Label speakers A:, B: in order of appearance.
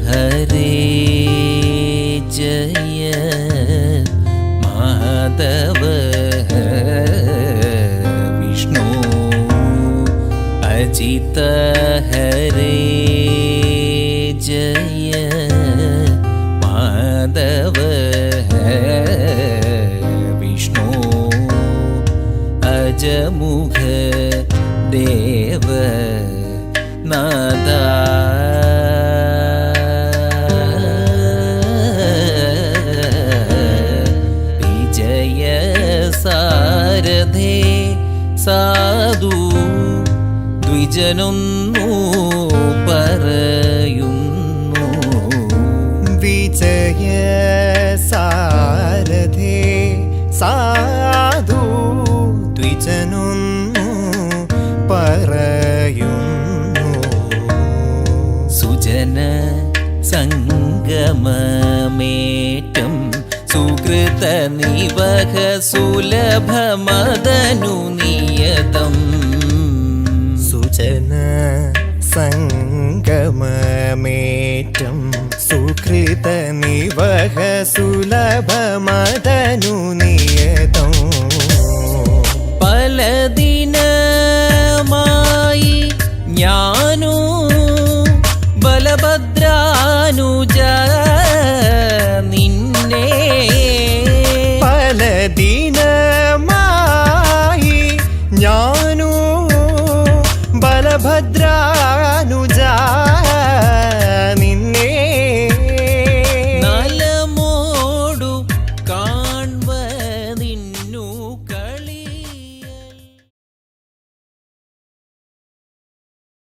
A: हरे जय माधव विष्णु अजित हरे जय माधव विष्णु अजमुख देव नादा विजय सारथे साधु द्विजनൊന്നു പറയുന്നു
B: വിജയ സാരഥേ സാധു ദ്വിജനൊന്നു പറയുന്നു
A: സുജന സംഗമമേറ്റം സുകൃത നിവഹ സുലഭമദനു നിയതം
B: സുജന സംഗമമേറ്റം സുകൃത നിവഹ സുലഭമദനു നിയതം
A: പല ദിനമായി ഞാനു ബലഭദ്രാനുജ നിന്നെ
B: പല ദിനമായി